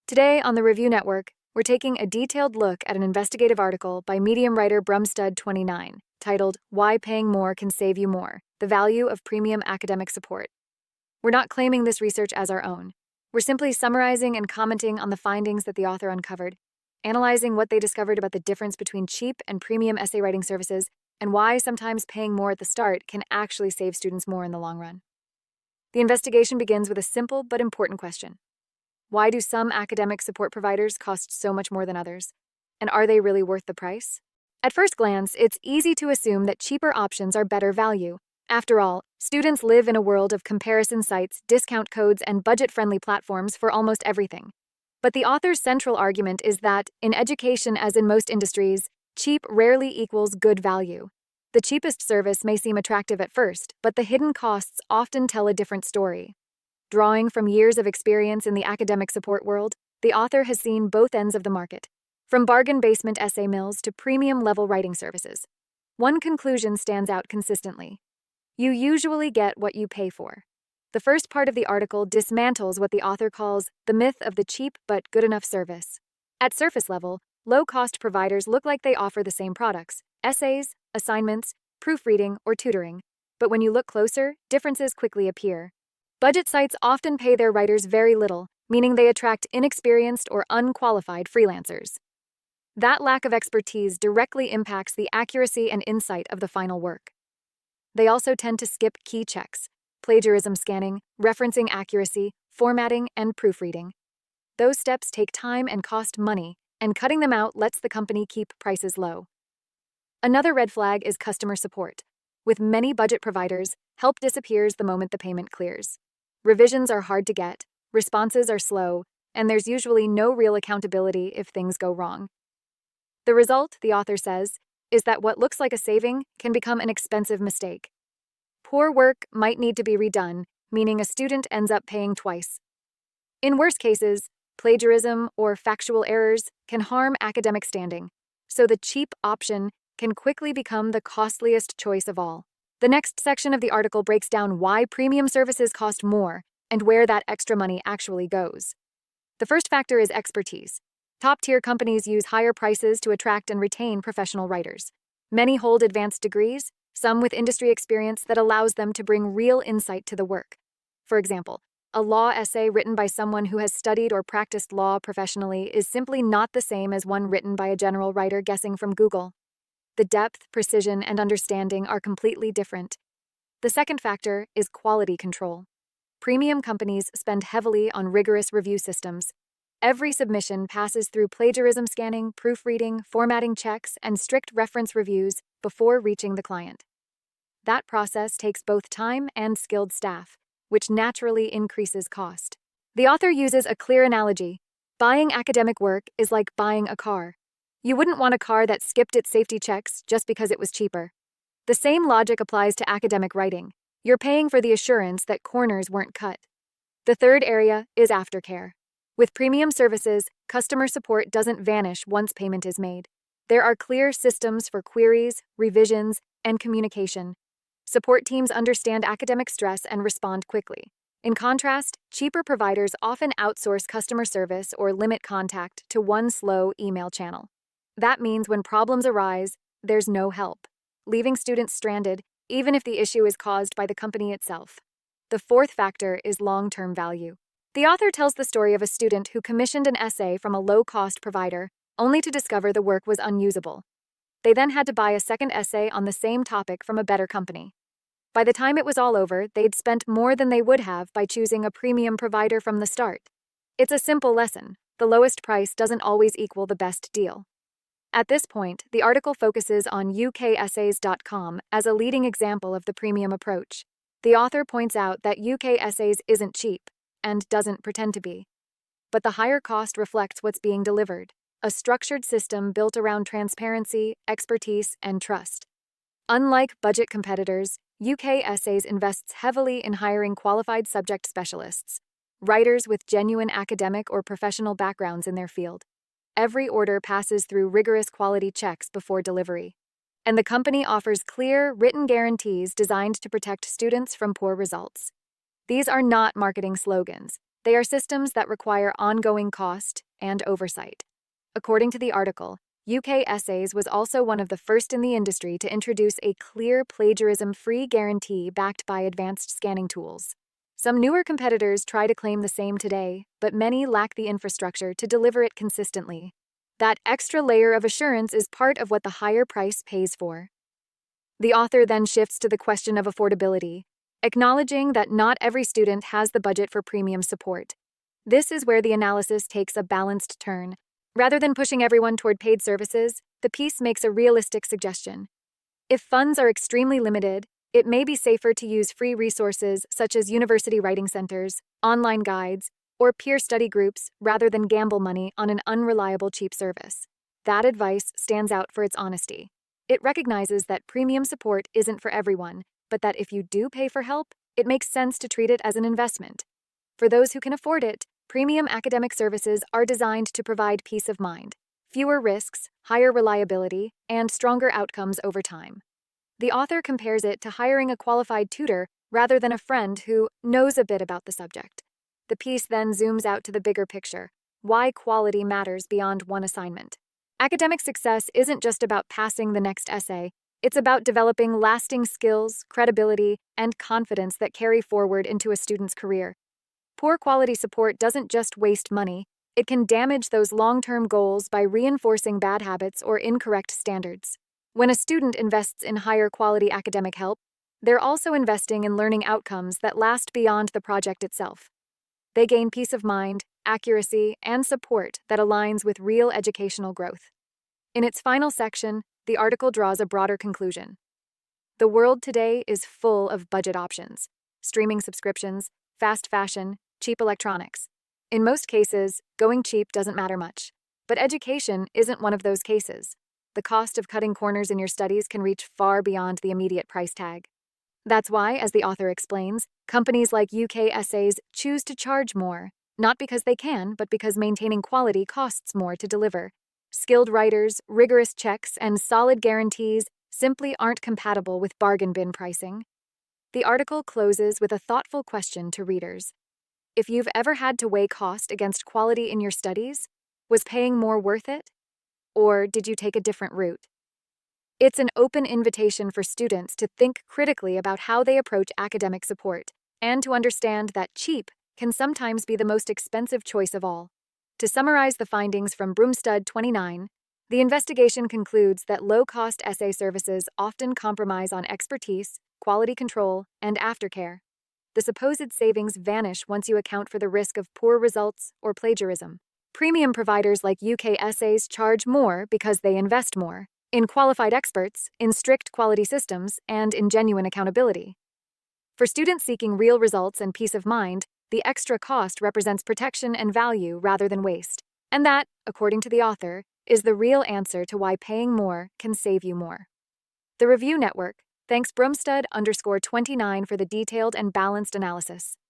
Today on the Review Network, we're taking a detailed look at an investigative article by Medium writer Brumstud29 titled Why Paying More Can Save You More: The Value of Premium Academic Support. We're not claiming this research as our own. We're simply summarizing and commenting on the findings that the author uncovered, analyzing what they discovered about the difference between cheap and premium essay writing services, and why sometimes paying more at the start can actually save students more in the long run. The investigation begins with a simple but important question. Why do some academic support providers cost so much more than others? And are they really worth the price? At first glance, it's easy to assume that cheaper options are better value. After all, students live in a world of comparison sites, discount codes, and budget-friendly platforms for almost everything. But the author's central argument is that, in education as in most industries, cheap rarely equals good value. The cheapest service may seem attractive at first, but the hidden costs often tell a different story. Drawing from years of experience in the academic support world, the author has seen both ends of the market, from bargain basement essay mills to premium-level writing services. One conclusion stands out consistently. You usually get what you pay for. The first part of the article dismantles what the author calls the myth of the cheap but good enough service. At surface level, low-cost providers look like they offer the same products: essays, assignments, proofreading, or tutoring. But when you look closer, differences quickly appear. Budget sites often pay their writers very little, meaning they attract inexperienced or unqualified freelancers. That lack of expertise directly impacts the accuracy and insight of the final work. They also tend to skip key checks: plagiarism scanning, referencing accuracy, formatting, and proofreading. Those steps take time and cost money, and cutting them out lets the company keep prices low. Another red flag is customer support. With many budget providers, help disappears the moment the payment clears. Revisions are hard to get, responses are slow, and there's usually no real accountability if things go wrong. The result, the author says, is that what looks like a saving can become an expensive mistake. Poor work might need to be redone, meaning a student ends up paying twice. In worse cases, plagiarism or factual errors can harm academic standing, so the cheap option can quickly become the costliest choice of all. The next section of the article breaks down why premium services cost more and where that extra money actually goes. The first factor is expertise. Top-tier companies use higher prices to attract and retain professional writers. Many hold advanced degrees, some with industry experience that allows them to bring real insight to the work. For example, a law essay written by someone who has studied or practiced law professionally is simply not the same as one written by a general writer guessing from Google. The depth, precision, and understanding are completely different. The second factor is quality control. Premium companies spend heavily on rigorous review systems. Every submission passes through plagiarism scanning, proofreading, formatting checks, and strict reference reviews before reaching the client. That process takes both time and skilled staff, which naturally increases cost. The author uses a clear analogy. Buying academic work is like buying a car. You wouldn't want a car that skipped its safety checks just because it was cheaper. The same logic applies to academic writing. You're paying for the assurance that corners weren't cut. The third area is aftercare. With premium services, customer support doesn't vanish once payment is made. There are clear systems for queries, revisions, and communication. Support teams understand academic stress and respond quickly. In contrast, cheaper providers often outsource customer service or limit contact to one slow email channel. That means when problems arise, there's no help, leaving students stranded, even if the issue is caused by the company itself. The fourth factor is long-term value. The author tells the story of a student who commissioned an essay from a low-cost provider, only to discover the work was unusable. They then had to buy a second essay on the same topic from a better company. By the time it was all over, they'd spent more than they would have by choosing a premium provider from the start. It's a simple lesson. The lowest price doesn't always equal the best deal. At this point, the article focuses on ukessays.com as a leading example of the premium approach. The author points out that UK Essays isn't cheap, and doesn't pretend to be. But the higher cost reflects what's being delivered: a structured system built around transparency, expertise, and trust. Unlike budget competitors, UK Essays invests heavily in hiring qualified subject specialists, writers with genuine academic or professional backgrounds in their field. Every order passes through rigorous quality checks before delivery, and the company offers clear, written guarantees designed to protect students from poor results. These are not marketing slogans. They are systems that require ongoing cost and oversight. According to the article, UK Essays was also one of the first in the industry to introduce a clear plagiarism-free guarantee backed by advanced scanning tools. Some newer competitors try to claim the same today, but many lack the infrastructure to deliver it consistently. That extra layer of assurance is part of what the higher price pays for. The author then shifts to the question of affordability, acknowledging that not every student has the budget for premium support. This is where the analysis takes a balanced turn. Rather than pushing everyone toward paid services, the piece makes a realistic suggestion. If funds are extremely limited, it may be safer to use free resources such as university writing centers, online guides, or peer study groups rather than gamble money on an unreliable cheap service. That advice stands out for its honesty. It recognizes that premium support isn't for everyone, but that if you do pay for help, it makes sense to treat it as an investment. For those who can afford it, premium academic services are designed to provide peace of mind, fewer risks, higher reliability, and stronger outcomes over time. The author compares it to hiring a qualified tutor rather than a friend who knows a bit about the subject. The piece then zooms out to the bigger picture, why quality matters beyond one assignment. Academic success isn't just about passing the next essay, it's about developing lasting skills, credibility, and confidence that carry forward into a student's career. Poor quality support doesn't just waste money, it can damage those long-term goals by reinforcing bad habits or incorrect standards. When a student invests in higher quality academic help, they're also investing in learning outcomes that last beyond the project itself. They gain peace of mind, accuracy, and support that aligns with real educational growth. In its final section, the article draws a broader conclusion. The world today is full of budget options: streaming subscriptions, fast fashion, cheap electronics. In most cases, going cheap doesn't matter much. But education isn't one of those cases. The cost of cutting corners in your studies can reach far beyond the immediate price tag. That's why, as the author explains, companies like UK Essays choose to charge more, not because they can, but because maintaining quality costs more to deliver. Skilled writers, rigorous checks, and solid guarantees simply aren't compatible with bargain bin pricing. The article closes with a thoughtful question to readers. If you've ever had to weigh cost against quality in your studies, was paying more worth it? Or did you take a different route? It's an open invitation for students to think critically about how they approach academic support, and to understand that cheap can sometimes be the most expensive choice of all. To summarize the findings from Brumstud 29, the investigation concludes that low-cost essay services often compromise on expertise, quality control, and aftercare. The supposed savings vanish once you account for the risk of poor results or plagiarism. Premium providers like UK Essays charge more because they invest more in qualified experts, in strict quality systems, and in genuine accountability. For students seeking real results and peace of mind, the extra cost represents protection and value rather than waste. And that, according to the author, is the real answer to why paying more can save you more. The Review Network thanks Brumstud_29 for the detailed and balanced analysis.